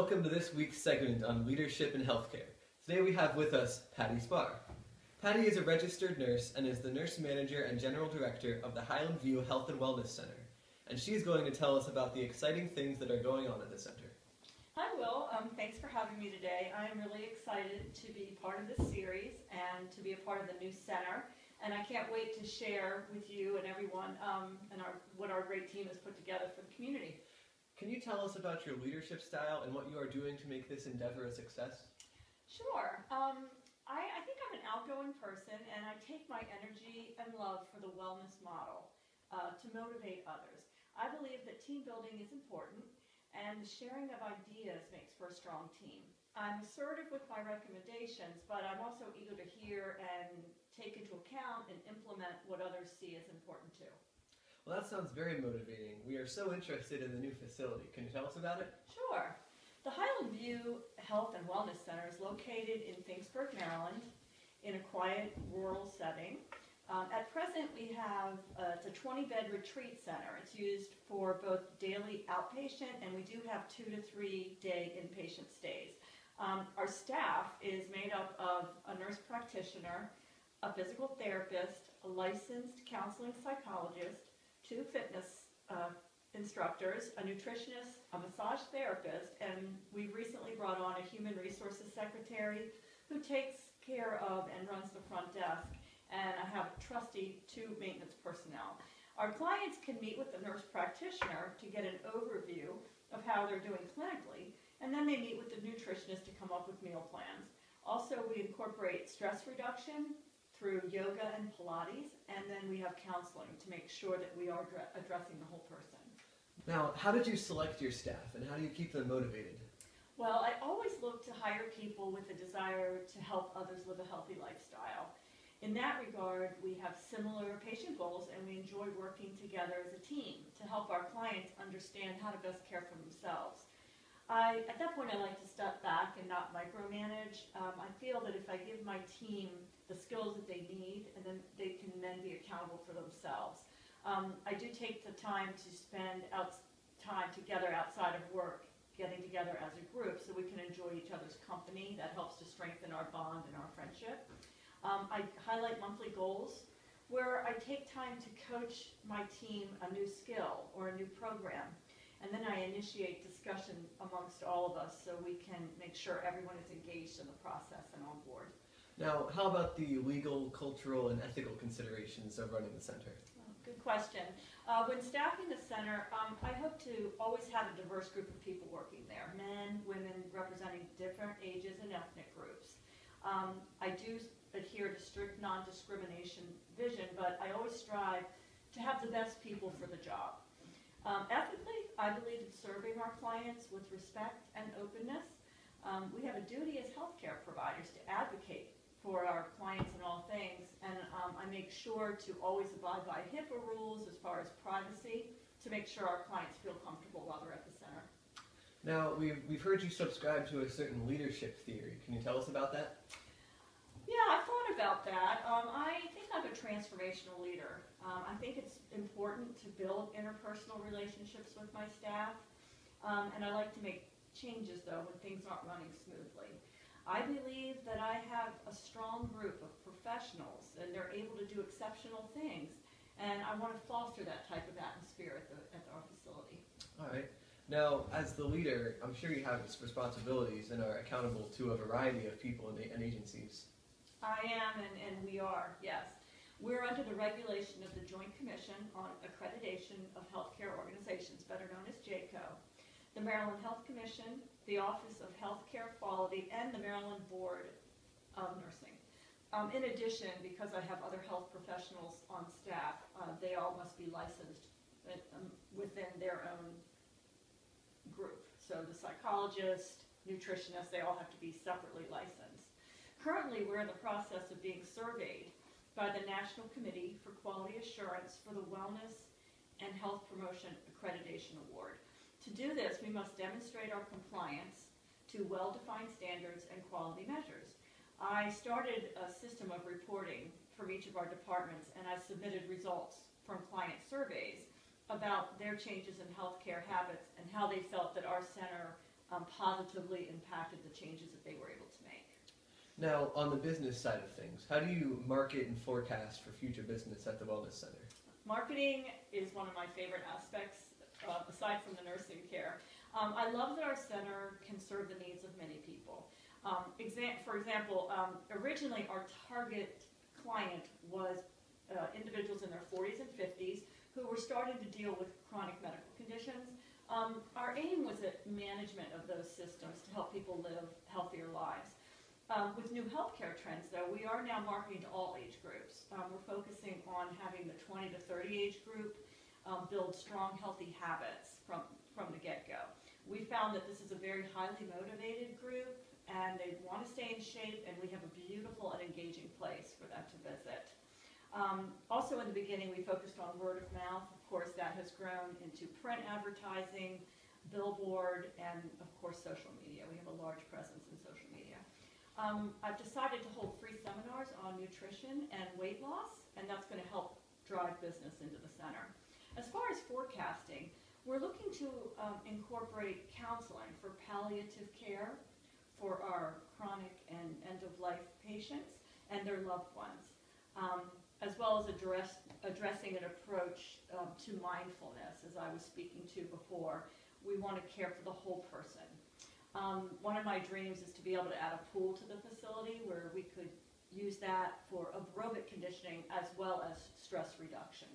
welcome to this week's segment on leadership in healthcare. Today we have with us Patti Spaar. Patti is a registered nurse and is the nurse manager and general director of the Highland View Wellness Center. And she's going to tell us about the exciting things that are going on at the center. Hi, Will. Thanks for having me today. I'm really excited to be part of this series and to be a part of the new center. And I can't wait to share with you and everyone what our great team has put together for the community. Can you tell us about your leadership style and what you are doing to make this endeavor a success? Sure. I think I'm an outgoing person, and I take my energy and love for the wellness model to motivate others. I believe that team building is important, and the sharing of ideas makes for a strong team. I'm assertive with my recommendations, but I'm also eager to hear and take into account and implement what others see as important too. Well, that sounds very motivating. We are so interested in the new facility. Can you tell us about it? Sure. The Highland View Health and Wellness Center is located in Finksburg, Maryland, in a quiet rural setting. At present, we have it's a 20-bed retreat center. It's used for both daily outpatient, and we do have 2 to 3 day inpatient stays. Our staff is made up of a nurse practitioner, a physical therapist, a licensed counseling psychologist, 2 fitness instructors, a nutritionist, a massage therapist, and we recently brought on a human resources secretary who takes care of and runs the front desk, and I have trusty 2 maintenance personnel. Our clients can meet with the nurse practitioner to get an overview of how they're doing clinically, and then they meet with the nutritionist to come up with meal plans. Also, we incorporate stress reduction through yoga and Pilates, and then we have counseling to make sure that we are addressing the whole person. Now, how did you select your staff, and how do you keep them motivated? Well, I always look to hire people with a desire to help others live a healthy lifestyle. In that regard, we have similar patient goals, and we enjoy working together as a team to help our clients understand how to best care for themselves. At that point, I like to step back and not micromanage. I feel that if I give my team the skills that they need, and then they can then be accountable for themselves. I do take the time to spend time together outside of work, getting together as a group so we can enjoy each other's company. That helps to strengthen our bond and our friendship. I highlight monthly goals where I take time to coach my team a new skill or a new program. And then I initiate discussion amongst all of us so we can make sure everyone is engaged in the process and on board. Now, how about the legal, cultural, and ethical considerations of running the center? Good question. When staffing the center, I hope to always have a diverse group of people working there, men, women, representing different ages and ethnic groups. I do adhere to strict non-discrimination vision, but I always strive to have the best people for the job. Ethically, I believe in serving our clients with respect and openness. We have a duty as healthcare providers to advocate for our clients in all things, and I make sure to always abide by HIPAA rules as far as privacy to make sure our clients feel comfortable while they're at the center. Now, we've heard you subscribe to a certain leadership theory. Can you tell us about that? Yeah, I've thought about that. I think I'm a transformational leader. I think it's important to build interpersonal relationships with my staff, and I like to make changes, though, when things aren't running smoothly. I believe that I have a strong group of professionals, and they're able to do exceptional things, and I want to foster that type of atmosphere at our facility. All right. Now, as the leader, I'm sure you have responsibilities and are accountable to a variety of people and agencies. I am, and we are, yes. We're under the regulation of the Joint Commission on Accreditation of Healthcare Organizations, better known as JCAHO, the Maryland Health Commission, the Office of Healthcare Quality, and the Maryland Board of Nursing. In addition, because I have other health professionals on staff, they all must be licensed within their own group. So the psychologist, nutritionist, they all have to be separately licensed. Currently, we're in the process of being surveyed by the National Committee for Quality Assurance for the Wellness and Health Promotion Accreditation Award. To do this, we must demonstrate our compliance to well-defined standards and quality measures. I started a system of reporting from each of our departments, and I submitted results from client surveys about their changes in healthcare habits and how they felt that our center positively impacted the changes that they were able to make. Now, on the business side of things, how do you market and forecast for future business at the Wellness Center? Marketing is one of my favorite aspects, aside from the nursing care. I love that our center can serve the needs of many people. For example, originally our target client was individuals in their 40s and 50s who were starting to deal with chronic medical conditions. Our aim was at management of those systems to help people live healthier lives. With new healthcare trends, though, we are now marketing to all age groups. We're focusing on having the 20 to 30 age group build strong, healthy habits from the get-go. We found that this is a very highly motivated group, and they want to stay in shape, and we have a beautiful and engaging place for them to visit. Also in the beginning, we focused on word of mouth. Of course, that has grown into print advertising, billboard, and of course social media. We have a large presence in social media. I've decided to hold free seminars on nutrition and weight loss, and that's going to help drive business into the center. As far as forecasting, we're looking to incorporate counseling for palliative care for our chronic and end-of-life patients and their loved ones, as well as addressing an approach to mindfulness, as I was speaking to before. We want to care for the whole person. One of my dreams is to be able to add a pool to the facility where we could use that for aerobic conditioning as well as stress reduction.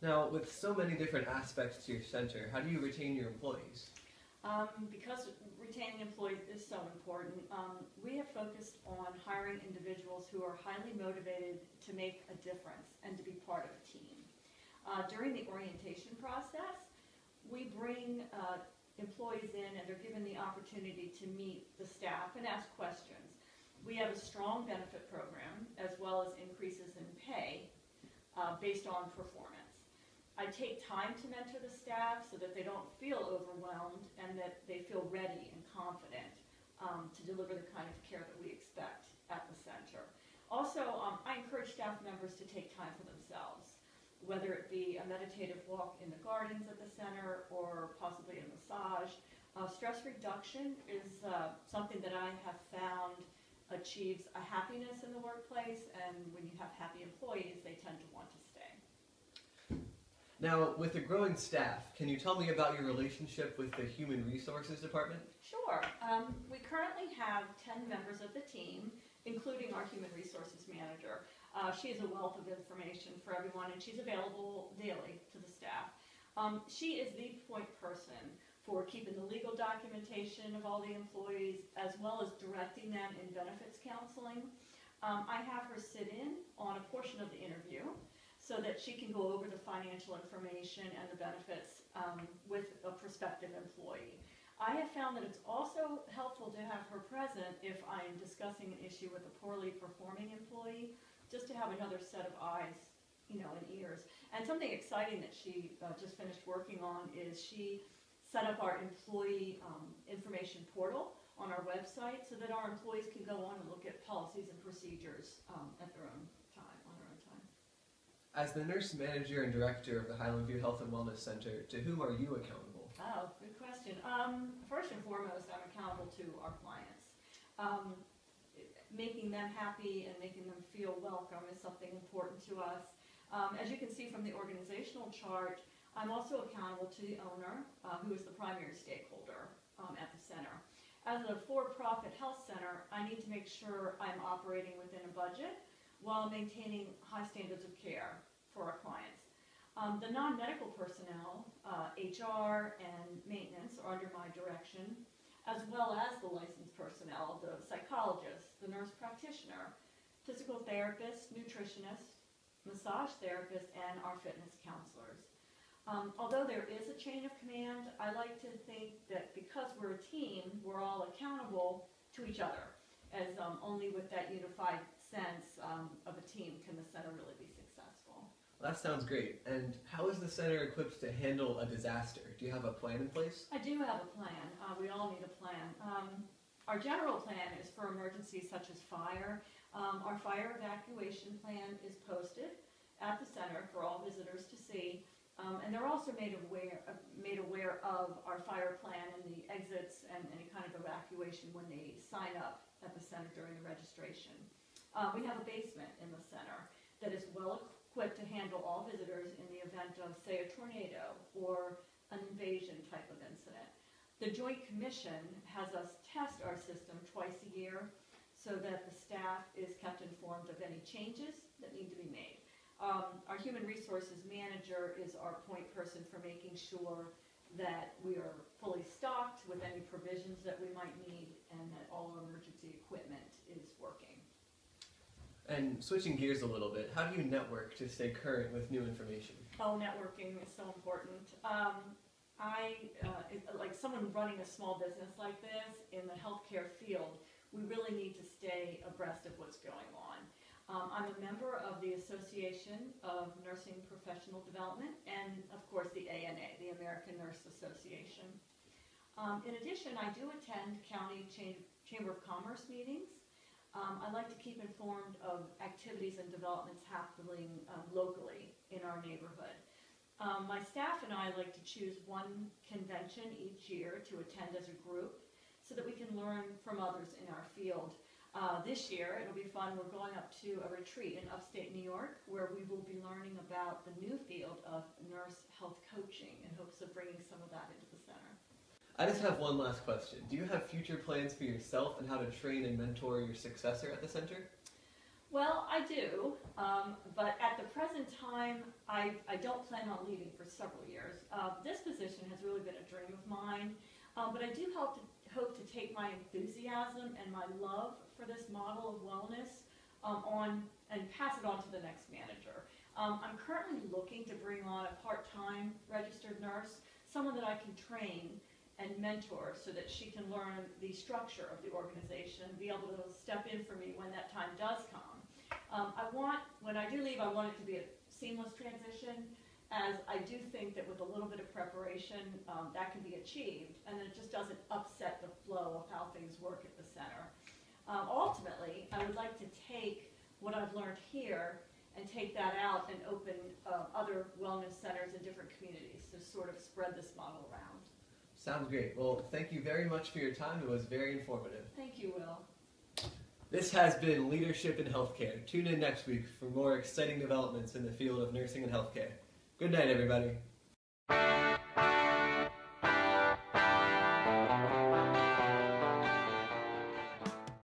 Now, with so many different aspects to your center, how do you retain your employees? Because retaining employees is so important, we have focused on hiring individuals who are highly motivated to make a difference and to be part of a team. During the orientation process, we bring employees in and they're given the opportunity to meet the staff and ask questions. We have a strong benefit program as well as increases in pay based on performance. I take time to mentor the staff so that they don't feel overwhelmed and that they feel ready and confident to deliver the kind of care that we expect at the center. Also, I encourage staff members to take time for themselves, whether it be a meditative walk in the gardens at the center or possibly a massage. Stress reduction is something that I have found achieves a happiness in the workplace, and when you have happy employees, they tend to want to stay. Now, with a growing staff, can you tell me about your relationship with the Human Resources Department? Sure. We currently have 10 members of the team, including our Human Resources Manager. She is a wealth of information for everyone, and she's available daily to the staff. She is the point person for keeping the legal documentation of all the employees, as well as directing them in benefits counseling. I have her sit in on a portion of the interview so that she can go over the financial information and the benefits with a prospective employee. I have found that it's also helpful to have her present if I'm discussing an issue with a poorly performing employee, just to have another set of eyes, and ears. And something exciting that she just finished working on is she set up our employee information portal on our website so that our employees can go on and look at policies and procedures at their own time, on their own time. As the nurse manager and director of the Highland View Health and Wellness Center, to whom are you accountable? Oh, good question. First and foremost, I'm accountable to our clients. Making them happy and making them feel welcome is something important to us. As you can see from the organizational chart, I'm also accountable to the owner, who is the primary stakeholder at the center. As a for-profit health center, I need to make sure I'm operating within a budget while maintaining high standards of care for our clients. The non-medical personnel, HR and maintenance, are under my direction, as well as the licensed personnel, the psychologist, the nurse practitioner, physical therapist, nutritionist, massage therapist, and our fitness counselors. Although there is a chain of command, I like to think that because we're a team, we're all accountable to each other, as only with that unified sense of a team can the center really be successful. Well, that sounds great. And how is the center equipped to handle a disaster? Do you have a plan in place? I do have a plan. We all need a plan. Our general plan is for emergencies such as fire. Our fire evacuation plan is posted at the center for all visitors to see. And they're also made aware of our fire plan and the exits and any kind of evacuation when they sign up at the center during the registration. We have a basement in the center that is well equipped to handle all visitors in the event of, say, a tornado or an invasion type of incident. The Joint Commission has us test our system twice a year so that the staff is kept informed of any changes that need to be made. Our human resources manager is our point person for making sure that we are fully stocked with any provisions that we might need and that all our emergency equipment is working. And switching gears a little bit, how do you network to stay current with new information? Oh, networking is so important. Like someone running a small business like this in the healthcare field, we really need to stay abreast of what's going on. I'm a member of the Association of Nursing Professional Development and, of course, the ANA, the American Nurse Association. In addition, I do attend county Chamber of Commerce meetings. I like to keep informed of activities and developments happening locally in our neighborhood. My staff and I like to choose one convention each year to attend as a group so that we can learn from others in our field. This year, it'll be fun. We're going up to a retreat in upstate New York where we will be learning about the new field of nurse health coaching in hopes of bringing some of that into the center. I just have one last question. Do you have future plans for yourself and how to train and mentor your successor at the center? Well, I do, but at the present time, I don't plan on leaving for several years. This position has really been a dream of mine, but I do hope to take my enthusiasm and my love for this model of wellness on and pass it on to the next manager. I'm currently looking to bring on a part-time registered nurse, someone that I can train and mentor so that she can learn the structure of the organization and be able to step in for me when that time does come. When I do leave, I want it to be a seamless transition, as I do think that with a little bit of preparation, that can be achieved, and it just doesn't upset the flow of how things work at the center. Ultimately, I would like to take what I've learned here and take that out and open other wellness centers in different communities to sort of spread this model around. Sounds great. Well, thank you very much for your time. It was very informative. Thank you, Will. This has been Leadership in Healthcare. Tune in next week for more exciting developments in the field of nursing and healthcare. Good night, everybody.